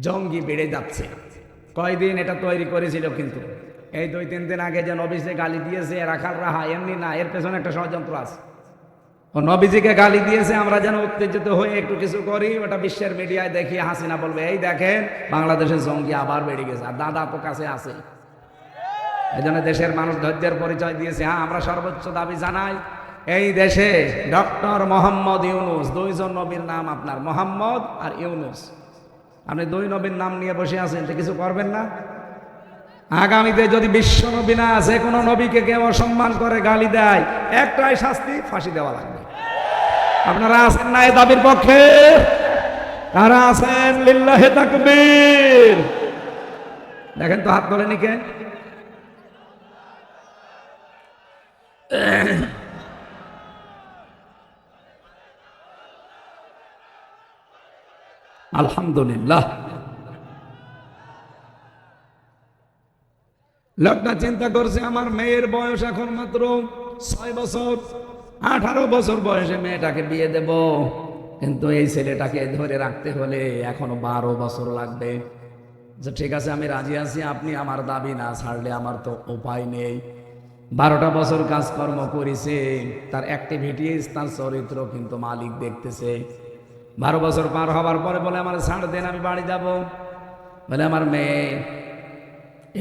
জঙ্গি বেড়ে যাচ্ছে। কয়দিন এটা তৈরি করেছিল, কিন্তু এই 2-3 দিন আগে যে নবীকে গালি দিয়েছে রাখাল রাহা, এমনি না, এর পেছনে একটা ষড়যন্ত্র আছে। ও নবীজিকে গালি দিয়েছে, আমরা যেন উত্তেজিত হয়ে একটু কিছু করি, ওটা বিশ্বের মিডিয়ায় দেখিয়ে হাসিনা বলবে এই দেখেন বাংলাদেশের জঙ্গি আবার বেড়ে গেছে, আর দাদা তো কাছে আছে। এই জন্য দেশের মানুষ ধৈর্যের পরিচয় দিয়েছে। হ্যাঁ, আমরা সর্বোচ্চ দাবি জানাই, এই দেশে ডক্টর মোহাম্মদ ইউনুস, 2 জন নবীর নাম আপনার, মোহাম্মদ আর ইউনুস, আপনি 2 নবীর নাম নিয়ে বসে আছেন, তো কিছু করবেন না? আগামীতে যদি বিশ্ব নবী না, যে কোনো নবীকে কেউ অসম্মান করে গালি দেয়, একটাই শাস্তি, ফাঁসি দেওয়া লাগবে। আপনারা আছেন না এই দাবির পক্ষে? কারা আছেন? লিল্লাহে তাকবীর। দেখেন তো হাত তোলেনি কে? আলহামদুলিল্লাহ। লোকটা চিন্তা করছে আমার মেয়ের বয়স এখন মাত্র 6 বছর, 18 বছর বয়সে মেয়েটাকে বিয়ে দেব, কিন্তু এই ছেলেটাকে ধরে রাখতে হলে এখনো 12 বছর লাগবে। যে ঠিক আছে, আমি রাজি আছি, আপনি আমার দাবি না ছাড়লে আমার তো উপায় নেই। 12টা বছর কাজকর্ম করেছে, তার অ্যাক্টিভিটিস, তার চরিত্র কিন্তু মালিক দেখতেছে। 12 বছর পার হবার পরে বলে আমার ছাড় দেন, আমি বাড়ি যাব। বলে আমার মেয়ে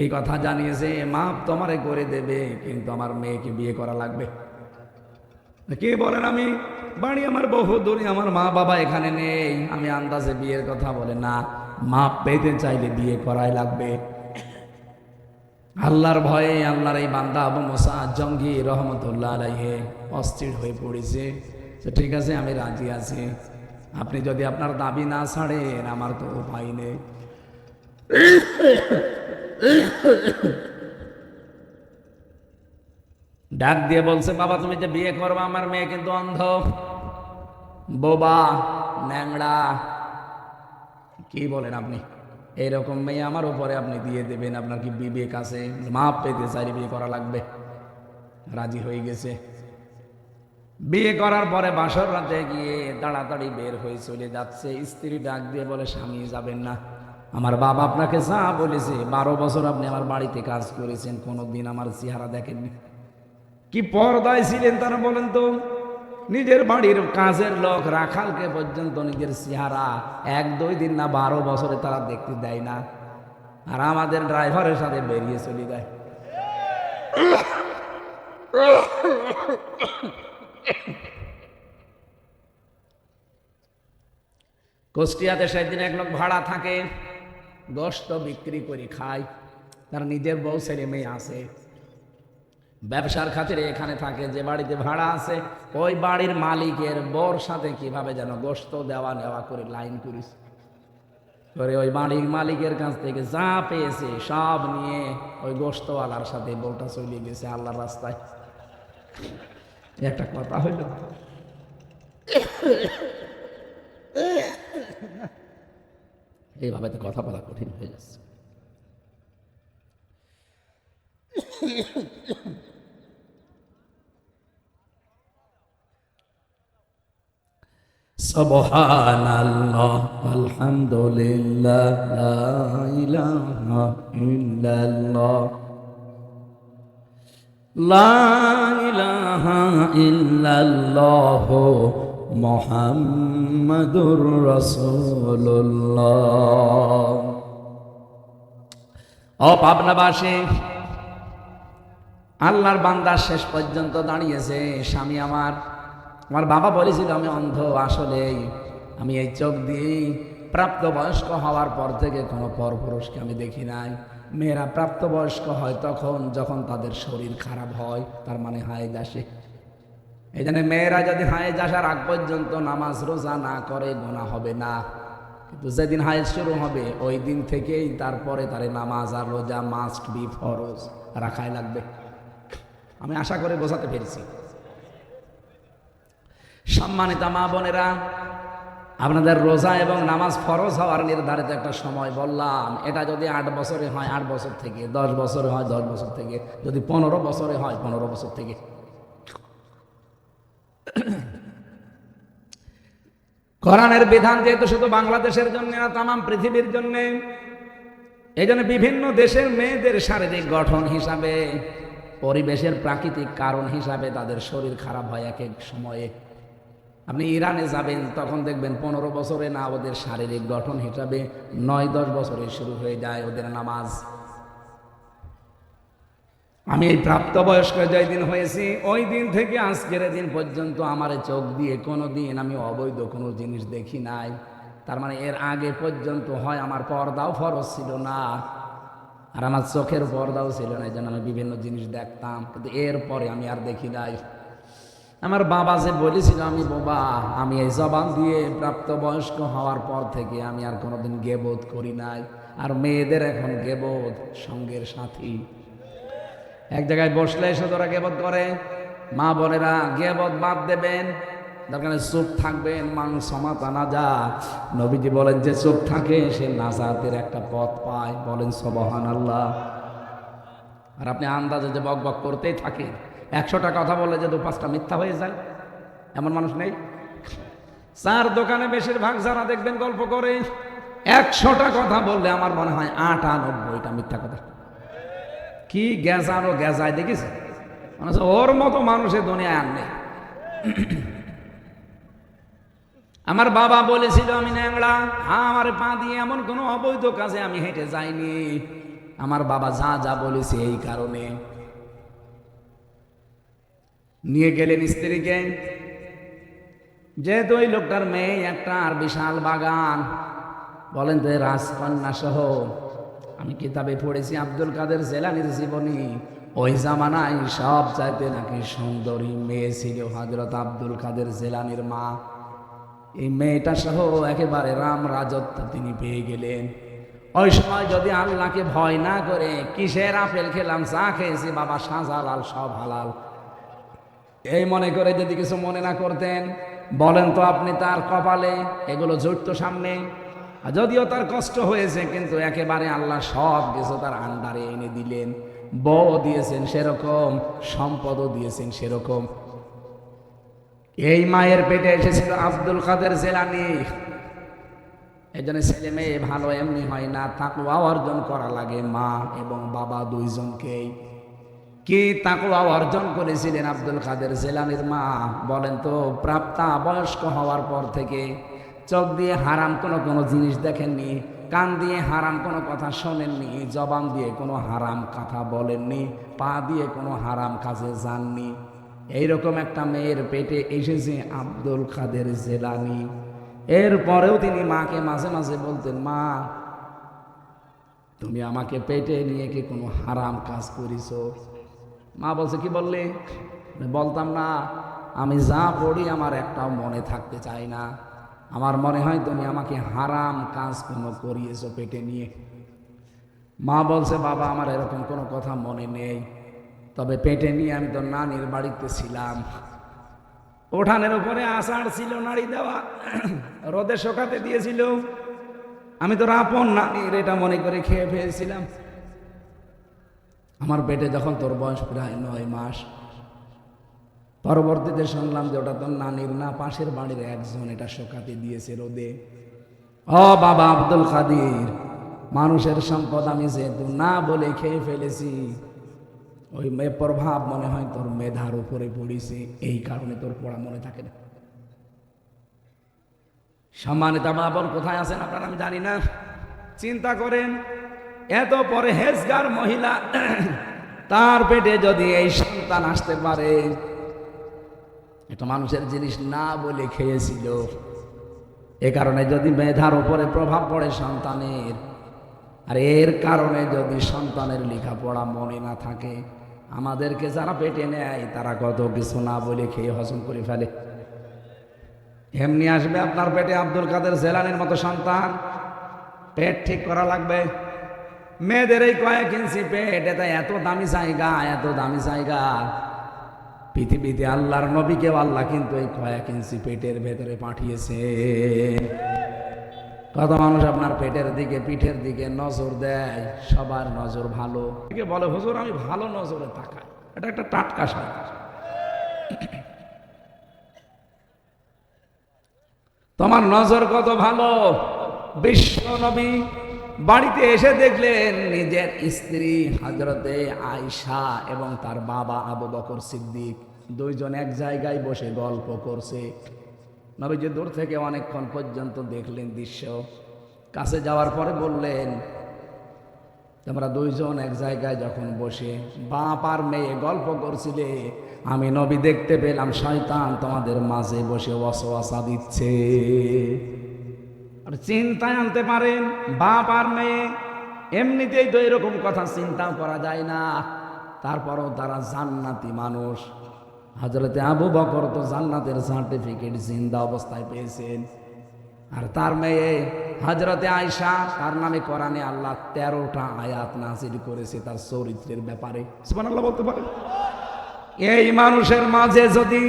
এই কথা জানিয়েছে, মাপ তোমারে করে দেবে, কিন্তু আমার মেয়েকে বিয়ে করা লাগবে। কে বলেন? আমি বাড়ি আমার বহু দূরে, আমার মা বাবা এখানে নেই, আমি আন্দাজে বিয়ের কথা বলে না, মাপ পেতে চাইলে বিয়ে করাই লাগবে। আল্লাহর ভয়ে আল্লাহর এই বান্দা আবু মুসা জঙ্গি রহমতুল্লাহ আলাইহি অস্থির হয়ে পড়েছে। ঠিক আছে, আমি রাজি আছি, আপনি যদি আপনার দাবি না ছাড়েন আমার তো উপায় নেই। ডাক দিয়ে বলছে, বাবা তুমি যে বিয়ে করবা, আমার মেয়ে কিন্তু অন্ধ, বোবা, ন্যাংড়া, কি বলেন আপনি? এইরকম মেয়ে আমার উপরে আপনি দিয়ে দেবেন? আপনার কি বিবেক আছে? মাপ পেতে চাইলে বিয়ে করা লাগবে। রাজি হয়ে গেছে। বিয়ে করার পরে বাসর রাতে গিয়ে তাড়াতাড়ি বের হয়ে চলে যাচ্ছে। স্ত্রী ডাক দিয়ে বলে, স্বামী যাবেন না, আমার বাবা আপনাকে যা বলেছে, 12 বছর আপনি আমার বাড়িতে কাজ করেছেন, কোনোদিন আমার চেহারা দেখেননি। কি পর্দায় ছিলেন তারা বলেন তো? নিজের বাড়ির কাজের লোক রাখালকে পর্যন্ত নিজের চেহারা 1-2 দিন না 12 বছরে তারা দেখতে দেয় না, আর আমাদের ড্রাইভারের সাথে বেরিয়ে চলে যায়। কুষ্টিয়াতে সেদিন এক লোক ভাড়া থাকে, গোশত বিক্রি করে খায়, তার নিজের বউ ছেলে মেয়ে আছে, ব্যবসার খাতিরে এখানে থাকে। যে বাড়িতে ভাড়া আছে ওই বাড়ির মালিকের বউর সাথে কিভাবে যেন গোশত দেওয়া নেওয়া করে লাইন করিস করে ওই বাড়ির মালিকের কাছ থেকে যা পেয়েছে সব নিয়ে ওই গোশতওয়ালার সাথে বউটা চলে গেছে আল্লাহর রাস্তায়। একটা কথা হইল, এইভাবে তো কথা বলা কঠিন হয়ে যাচ্ছে। সুবহানাল্লাহ, আলহামদুলিল্লাহ, লা ইলাহা ইল্লাল্লাহ, লা ইলাহা ইল্লাল্লাহ, মুহাম্মাদুর রাসূলুল্লাহ। ও পাবনাবাসী, আল্লাহর বান্দা শেষ পর্যন্ত দাঁড়িয়েছে। স্বামী আমার বাবা বলেছিল আমি অন্ধ, আসলে আমি এই চোখ দিয়েই প্রাপ্তবয়স্ক হওয়ার পর থেকে কোনো পরপুরুষকে আমি দেখি নাই। মেয়েরা প্রাপ্তবয়স্ক হয় তখন যখন তাদের শরীর খারাপ হয়, তার মানে হায়েজ আসে। এই জন্য মেয়েরা যদি হায়েজ আসার আগ পর্যন্ত নামাজ রোজা না করে গুনাহ হবে না। কিন্তু যেদিন হায়েজ শুরু হবে ওই দিন থেকেই তারপরে তারে নামাজ আর রোজা মাস্ট বি ফরজ রাখাই লাগবে। আমি আশা করে বোঝাতে পেরেছি। সম্মানিত মা বোনেরা, আপনাদের রোজা এবং নামাজ ফরজ হওয়ার নির্ধারিত একটা সময় বললাম, এটা যদি 8 বছরে হয় 8 বছর থেকে, 10 বছরে হয় 10 বছর থেকে, যদি 15 বছরে হয় 15 বছর থেকে। কোরআনের বিধান যেহেতু শুধু বাংলাদেশের জন্য না, তামাম পৃথিবীর জন্য, এই জন্য বিভিন্ন দেশের মেয়েদের শারীরিক গঠন হিসাবে, পরিবেশের প্রাকৃতিক কারণ হিসাবে তাদের শরীর খারাপ হয় এক এক সময়ে। আপনি ইরানে যাবেন, তখন দেখবেন 15 বছরে না ওদের শারীরিক গঠন হিসাবে 9-10 বছরে শুরু হয়ে যায় ওদের নামাজ। আমি এই প্রাপ্তবয়স্ক যেই দিন হয়েছি ওই দিন থেকে আজকের দিন পর্যন্ত আমার চোখ দিয়ে কোনো দিন আমি অবৈধ কোনো জিনিস দেখি নাই। তার মানে এর আগে পর্যন্ত হয় আমার পর্দাও ফরজ ছিল না, আর আমার চোখের পর্দাও ছিল না, এই জন্য আমি বিভিন্ন জিনিস দেখতাম, কিন্তু এরপরে আমি আর দেখি নাই। আমার বাবা যে বলেছিল আমি বোবা, আমি এই জবান দিয়ে প্রাপ্তবয়স্ক হওয়ার পর থেকে আমি আর কোনোদিন গেবোধ করি নাই। আর মেয়েদের এখন গেবোধ সঙ্গের সাথী, এক জায়গায় বসলে শুধু ওরা গেবোধ করে। মা বোনেরা, গেবোধ বাদ দেবেন, দরকার চুপ থাকবেন। মান সমাতা না যা, নবীজি বলেন যে চুপ থাকে সে নাজাতের একটা পথ পায়। বলেন সুবহানাল্লাহ। আর আপনি আন্দাজে যে বক বক করতেই থাকেন, 100টা কথা বললে যে 2-5টা মিথ্যা হয়ে যায়, এমন মানুষ নেই? চার দোকানে বেশিরভাগ যারা দেখবেন গল্প করে, 100টা কথা বললে আমার মনে হয় 98টা মিথ্যা কথা। কি গেজানো গেজায় দেখিস, মানে ওর মতো মানুষের দুনিয়ায় আর নেই। আমার বাবা বলেছিল আমি ন্যাংড়া, আমার পা দিয়ে এমন কোনো অবৈধ কাজে আমি হেঁটে যাইনি। আমার বাবা যা যা বলেছে এই কারণে। নিয়ে গেলেন স্ত্রীকে, যেহেতু ওই লোকটার মেয়ে একটা আর বিশাল বাগান, বলেন তো রাজকন্যা সহ। আমি কিতাবে পড়েছি আব্দুল কাদের জেলানির জীবনী, ওই জামানায় সব চাইতে নাকি সুন্দরী মেয়ে ছিল হযরত আব্দুল কাদের জেলানির মা। এই মেয়েটা সহ একেবারে রাম রাজত্ব তিনি পেয়ে গেলেন। ওই সময় যদি আল্লাহকে ভয় না করে, কিসের আপেল খেলাম, চা খেয়েছি বাবা শাহজালাল সব হালাল, এই মনে করে যদি কিছু মনে না করতেন, বলেন তো আপনি তার কপালে এগুলো জড়তো সামনে। যদিও তার কষ্ট হয়েছে, কিন্তু একেবারে আল্লাহ সব কিছু তার আন্ডারে এনে দিলেন। বউ দিয়েছেন সেরকম, সম্পদও দিয়েছেন সেরকম। এই মায়ের পেটে এসেছিল আব্দুল কাদের জেলানি। এই জন্য ছেলে মেয়ে ভালো এমনি হয় না, তাকওয়া অর্জন করা লাগে মা এবং বাবা দুইজনকেই। কি তাকওয়া অর্জন করেছিলেন আব্দুল কাদের জেলানির মা, বলেন তো? প্রাপ্তা বয়স্ক হওয়ার পর থেকে চোখ দিয়ে হারাম কোনো জিনিস দেখেননি, কান দিয়ে হারাম কোনো কথা শোনেননি, জবান দিয়ে কোনো হারাম কথা বলেননি, পা দিয়ে কোনো হারাম কাজে যাননি। এইরকম একটা মেয়ের পেটে এসেছে আব্দুল কাদের জেলানি। এরপরেও তিনি মাকে মাঝে মাঝে বলতেন, মা তুমি আমাকে পেটে নিয়ে কি কোনো হারাম কাজ করিছো? মা বলছে, কি বললে? বলতাম না, আমি যা পড়ি আমার একটাও মনে থাকতে চাই না, আমার মনে হয় তুমি আমাকে হারাম কাজ কোনো করিয়েছো পেটে নিয়ে। মা বলছে, বাবা আমার এরকম কোনো কথা মনে নেই, তবে পেটে নিয়ে আমি তো নানির বাড়িতে ছিলাম, উঠানের উপরে আষাঢ় ছিল নাড়ি দেওয়া, রোদে শুকাতে দিয়েছিল, আমি তো আপন নানির এটা মনে করে খেয়ে ফেলেছিলাম। আমার পেটে যখন তোর বয়স প্রায় 9 মাস, পরবর্তীতে শুনলাম যে ওটা তোর নানির না, পাশের বাড়ির একজন এটা শুকাতে দিয়েছে রোদে। ও বাবা আব্দুল কাদের, মানুষের সম্পদ আমি যেহেতু না বলে খেয়ে ফেলেছি, ওই প্রভাব মনে হয় তোর মেধার উপরে পড়েছে, এই কারণে তোর পড়া মনে থাকে না। সম্মানিত মা বোন কোথায় আছেন আপনারা আমি জানি না। চিন্তা করেন, এত পরহেজগার মহিলা, তার পেটে যদি এই সন্তান আসতে পারে, এটা মানুষের জিনিস না বলে খেয়েছিল, এ কারণে যদি মেধার উপরে প্রভাব পড়ে সন্তানের, আর এর কারণে যদি সন্তানের লেখাপড়া মনে না থাকে, আমাদেরকে যারা পেটে নেয় তারা কত কিছু না বলে খেয়ে হজম করে ফেলে। এমনি আসবে আপনার পেটে আব্দুল কাদের জেলানির মতো সন্তান। পেট ঠিক করা লাগবে। মেয়েদের এই কয়েক ইঞ্চি পেট, এটা এত দামি জায়গা, এত দামি জায়গা। পৃথিবীতে আল্লাহর নবীকেও আল্লাহ কিন্তু এই কয়েক ইঞ্চি পেটের ভেতরে পাঠিয়েছে। কত মানুষ আপনার পেটের দিকে, পিঠের দিকে নজর দেয়, সবার নজর ভালো। বলে হুজুর আমি ভালো নজরে তাকাই, এটা একটা টাটকা সাজ। তোমার নজর কত ভালো। বিশ্ব নবী বাড়িতে এসে দেখলেন নিজের স্ত্রী হযরতে আয়েশা এবং তার বাবা আবু বকর সিদ্দিক দুইজন এক জায়গায় বসে গল্প করছে। নবীজি দূর থেকে অনেকক্ষণ পর্যন্ত দেখলেন দৃশ্য। কাছে যাওয়ার পরে বললেন, তোমরা দুইজন এক জায়গায় যখন বসে বাপ আর মেয়ে গল্প করছিলে, আমি নবী দেখতে পেলাম শয়তান তোমাদের মাঝে বসে ওয়াসওয়াসা দিচ্ছে। আর চিন্তায় আনতে পারেন, বাপ আর মেয়ে এমনিতেই তো এরকম কথা চিন্তাও করা যায় না, তারপরও তারা জান্নাতি মানুষ। হযরতে আবু বকর তো জান্নাতের সার্টিফিকেট জিন্দা অবস্থায় পেয়েছেন, আর তার মেয়ে হযরতে আয়েশা, তার নামে কোরআনে আল্লাহ 13টা আয়াত নাযিল করেছে তার চরিত্রের ব্যাপারে। সুবহানাল্লাহ বলতে পারে। এই মানুষের মাঝে যদি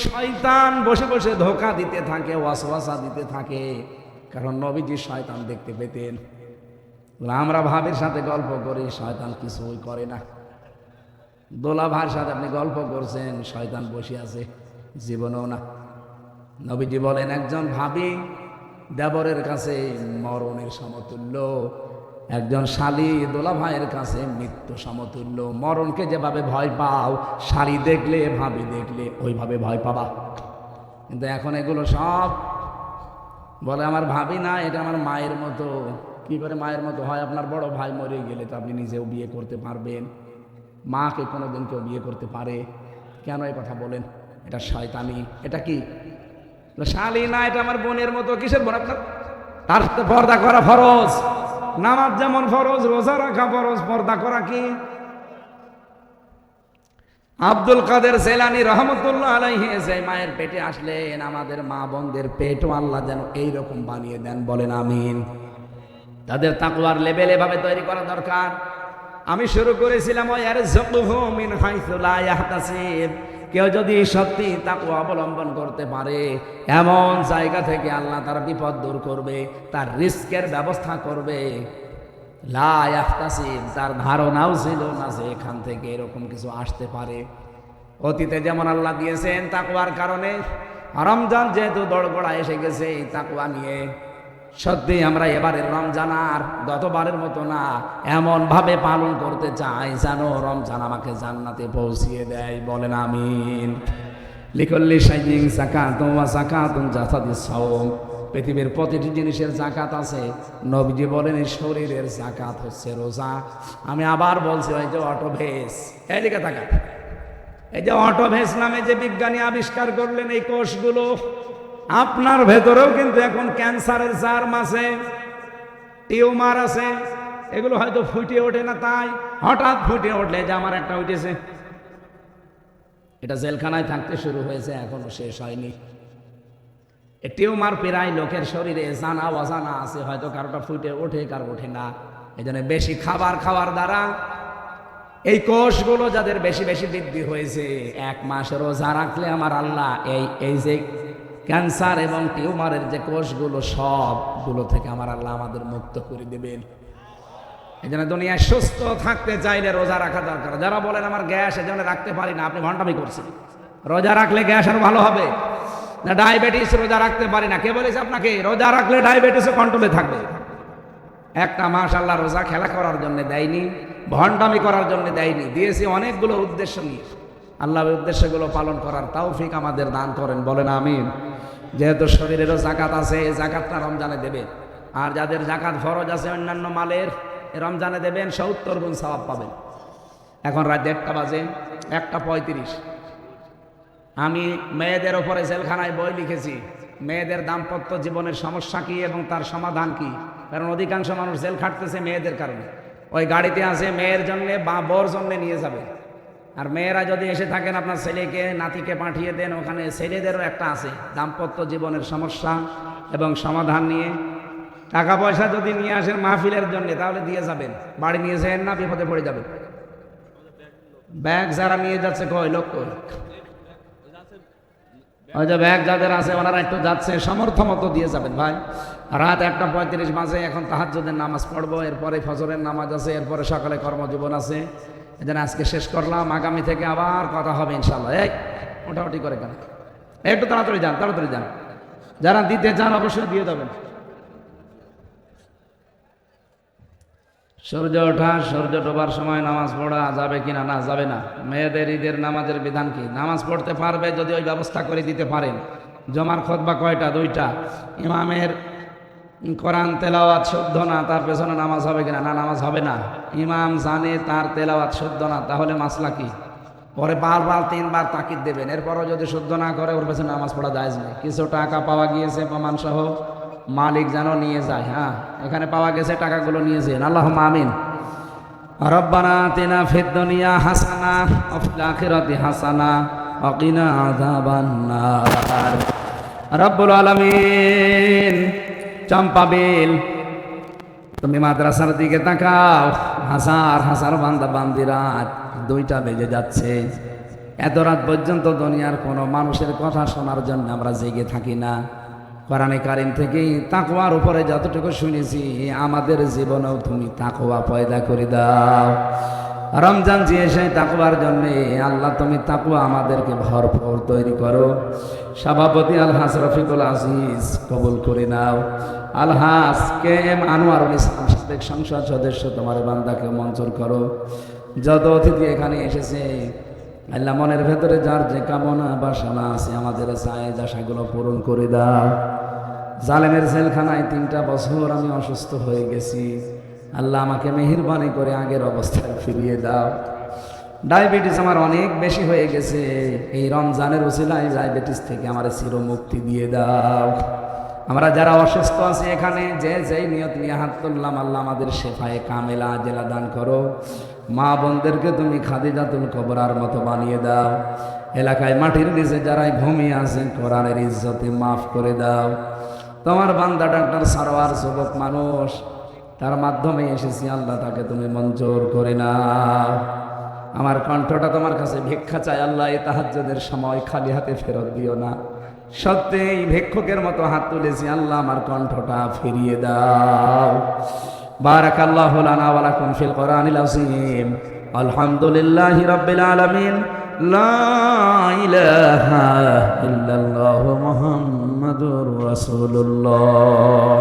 শয়তান বসে বসে ধোঁকা দিতে থাকে, ওয়াসওয়াসা দিতে থাকে, কারণ নবীজি শয়তান দেখতে পেতেন। আমরা ভাবির সাথে গল্প করি, শয়তান কিছুই করে না। দোলা ভাইয়ের সাথে আপনি গল্প করছেন, শয়তান বসে আছে, জীবনেও না। নবীজি বলেন একজন ভাবি দেবরের কাছে মরণের সমতুল্য, একজন শালী দোলা ভাইয়ের কাছে মৃত্যু সমতুল্য। মরণকে যেভাবে ভয় পাও, শালী দেখলে ভাবি দেখলে ওইভাবে ভয় পাবা। কিন্তু এখন এগুলো সব বলে আমার ভাবি না, এটা আমার মায়ের মতো। কি করে মায়ের মতো হয়? আপনার বড় ভাই মরে গেলে তো আপনি নিজেও বিয়ে করতে পারবেন, মাকে কোনোদিন কেউ বিয়ে করতে পারে? কেন এই কথা বলেন? এটা শয়তানি। এটা কি শালী না, এটা আমার বোনের মতো। কিসের বোন আপনার? তার সাথে পর্দা করা ফরজ। নামাজ যেমন ফরজ, রোজা রাখা ফরজ, পর্দা করা কি? আব্দুল কাদের জেলানী রহমতুল্লাহ আলাইহি যে মায়ের পেটে আসলেন, আমাদের মা বোনদের পেটও আল্লাহ যেন এইরকম বানিয়ে দেন, বলেন আমিন। তাদের তাকওয়ার লেভেল এভাবে তৈরি করা দরকার। আমি শুরু করেছিলাম ওয়ারযুকহু মিন হাইসু লা ইয়াহতাসিব। কেউ যদি সত্যি তাকওয়া অবলম্বন করতে পারে, এমন জায়গা থেকে আল্লাহ তার বিপদ দূর করবে, তার রিস্কের ব্যবস্থা করবে। লা ইয়াহতাসিব, তার ধারণাও ছিল না যে এখান থেকে এরকম কিছু আসতে পারে। অতীতে যেমন আল্লাহ দিয়েছেন তাকওয়ার কারণে, রমজান যেহেতু দড়গড়া এসে গেছে এই তাকওয়া নিয়ে, সত্যি আমরা এবারের রমজান আর গতবারের মতো না, এমন ভাবে পালন করতে চাই যেন রমজান আমাকে জান্নাতে পৌঁছিয়ে দেয়, বলেন আমিন। লিকুল্লি শাইইন যাকাতুন ওয়া যাকাতুন জাসাদিস সাওম। পৃথিবীর প্রতিটি জিনিসের যাকাত আছে। নবীজি বলেন এই শরীরের যাকাত হচ্ছে রোজা। আমি আবার বলছি, ওই যে অটোভেস, এদিকে তাকান, এই যে অটোভেস নামে যে বিজ্ঞানী আবিষ্কার করলেন এই কোষগুলো, আপনার ভেতরেও কিন্তু এখন ক্যান্সারের জার্ম আছে, টিউমার আছে। এগুলো হয়তো ফুটে ওঠে না, তাই হঠাৎ ফুটে উঠলে যে আমার একটা উঠেছে, এটা জেলখানায় থাকতে শুরু হয়েছে, এখনো শেষ হয়নি। এই টিউমার প্রায় লোকের শরীরে জানা অজানা আছে, হয়তো কারোটা ফুটে ওঠে, কারো ওঠে না। এই জন্য বেশি খাবার খাওয়ার দ্বারা এই কোষগুলো যাদের বেশি বেশি বৃদ্ধি হয়েছে, 1 মাস রোজা রাখলে আমার আল্লাহ এই যে ক্যান্সার এবং টিউমারের যে কোষগুলো, সবগুলো থেকে আমার আল্লাহ আমাদের মুক্ত করে দেবেন। এই জন্য দুনিয়ায় সুস্থ থাকতে চাইলে রোজা রাখা দরকার। যারা বলেন আমার গ্যাস, এই জন্য রাখতে পারি না, আপনি ভণ্ডামি করছেন। রোজা রাখলে গ্যাস আরো ভালো হবে না? ডায়াবেটিস, রোজা রাখতে পারি না, কে বলেছে আপনাকে? রোজা রাখলে ডায়াবেটিসও কন্ট্রোলে থাকবে। একটা মাস আল্লাহ রোজা খেলা করার জন্য দেয়নি, ভণ্ডামি করার জন্য দেয়নি, দিয়েছি অনেকগুলো উদ্দেশ্য নিয়ে। আল্লাহ উদ্দেশ্যগুলো পালন করার তৌফিক আমাদের দান করেন, বলেন আমিন। যেহেতু শরীরেরও জাকাত আছে, এই জাকাতটা রমজানে দেবে। আর যাদের জাকাত ফরজ আছে অন্যান্য মালের, রমজানে দেবেন, 70 গুণ সওয়াব পাবেন। এখন রাত 1টা বাজে, 1:35। আমি মেয়েদের ওপরে জেলখানায় বই লিখেছি, মেয়েদের দাম্পত্য জীবনের সমস্যা কি এবং তার সমাধান কি। কারণ অধিকাংশ মানুষ জেল খাটতেছে মেয়েদের কারণে। ওই গাড়িতে আছে মেয়ের জন্যে বা বর জন্যে নিয়ে যাবে, আর মেয়েরা যদি এসে থাকেন আপনার ছেলেকে নাতিকে পাঠিয়ে দেন, ওখানে ছেলেদেরও একটা আছে দাম্পত্য জীবনের সমস্যা এবং সমাধান নিয়ে। টাকা পয়সা যদি নিয়ে আসেন মাহফিলের জন্য তাহলে দিয়ে যাবেন, বাড়ি নিয়ে যাবেন না, বিপদে পড়ে যাবেন। ব্যাগ যারা নিয়ে যাচ্ছে কয় লোক, ওই যে ব্যাগ যাদের আছে ওনারা একটু যাচ্ছে, সমর্থ মতো দিয়ে যাবেন ভাই। রাত 1:35 বাজে, এখন তাহাজ্জুদের নামাজ পড়বো, এরপরে ফজরের নামাজ আছে, এরপরে সকালে কর্মজীবন আছে। এজন্য আজকে শেষ করলাম, আগামী থেকে আবার কথা হবে ইনশাল্লাহ। এই মোটামুটি করে কেন, একটু তাড়াতাড়ি যান, তাড়াতাড়ি যান। যারা দিতে চান অবশ্যই দিয়ে দেবেন। সূর্য ওঠা সূর্য ডোবার সময় নামাজ পড়া যাবে কিনা? না, যাবে না। মেয়েদের ঈদের নামাজের বিধান কি? নামাজ পড়তে পারবে যদি ওই ব্যবস্থা করে দিতে পারেন। জমার খুতবা কয়টা? 2টা। ইমামের কোরআন তেলাওয়াত শুদ্ধ না, তার পেছনে নামাজ হবে কিনা? না, নামাজ হবে না। ইমাম জানে তার তেলাওয়াত শুদ্ধ না, তাহলে মাসলা কি? পরে বারবার 3বার তাকিদ দেবেন, এরপরও যদি শুদ্ধ না করে ওর পেছনে নামাজ পড়া জায়েজ নেই। কিছু টাকা পাওয়া গিয়েছে প্রমাণ সহ, মালিক যেন নিয়ে যায়। হ্যাঁ, এখানে পাওয়া গেছে, টাকাগুলো নিয়ে যান। আল্লাহুম্মা আমিন। রব্বানা আতিনা ফিদ দুনিয়া হাসানা ওয়া ফিল আখিরাতি হাসানা ওয়া কিনা আযাবান্নার। রব্বুল আলামিন, চম্পাবিল তুমি মাদ্রাসার দিকে তাকাও, হাজার হাজার বান্দা বান্দিরা 2টা বেজে যাচ্ছে। এত রাত পর্যন্ত দুনিয়ার কোনো মানুষের কথা শোনার জন্য আমরা জেগে থাকি না। কোরআনে কারিম থেকে তাকওয়ার উপরে যতটুকু শুনেছি, আমাদের জীবনেও তুমি তাকওয়া পয়দা করে দাও। রমজান যে সেই তাকওয়ার জন্যে আল্লাহ তুমি তাকওয়া আমাদেরকে ভরপুর তৈরি করো। সভাপতি আলহাজ রফিকুল আজিজ কবুল করে নাও। আলহাজ কে এম আনোয়ারুল ইসলাম সাবেক সংসদ সদস্য তোমার বান্দাকে মঞ্জুর করো। যত অতিথি এখানে এসেছে আল্লাহ, মনের ভেতরে যার যে কামনা বাসনা আছে আমাদের চায় আশাগুলো পূরণ করে দাও। জালেমের জেলখানায় 3টা বছর আমি অসুস্থ হয়ে গেছি। আল্লাহ আমাকে মেহেরবানি করে আগের অবস্থায় ফিরিয়ে দাও। ডায়াবেটিস আমার অনেক বেশি হয়ে গেছে, এই রমজানের উসিলায় ডায়াবেটিস থেকে আমার চিরমুক্তি দিয়ে দাও। আমরা যারা অসুস্থ আছি এখানে যে যেই নিয়ত নিয়ে হাত তুললাম, আল্লাহ আমাদের শেফায়ে কামেলা আজেলা দান করো। মা বোনদেরকে তুমি খাদিজাতুল কুবরার মতো বানিয়ে দাও। এলাকায় মাটির নিচে যারাই ঘুমিয়ে আছেন কোরআনের ইজ্জতে মাফ করে দাও। তোমার বান্দা ডাক্তার সারোয়ার যুবক মানুষ, তার মাধ্যমে এসেছি আল্লাহ, তাকে তুমি মঞ্জুর করে নাও। আমার কণ্ঠটা তোমার কাছে ভিক্ষা চাই আল্লাহ, এই তাহাজ্জুদের সময় খালি হাতে ফেরত দিও না। সত্যি এই ভিক্ষুকের মতো হাত তুলেছি আল্লাহ, আমার কণ্ঠটা ফিরিয়ে দাও। বারাকাল্লাহু লানা ওয়া লাকুম ফিল কোরআনিল আযীম। আলহামদুলিল্লাহি রাব্বিল আলামিন। লা ইলাহা ইল্লাল্লাহু মুহাম্মাদুর রাসূলুল্লাহ।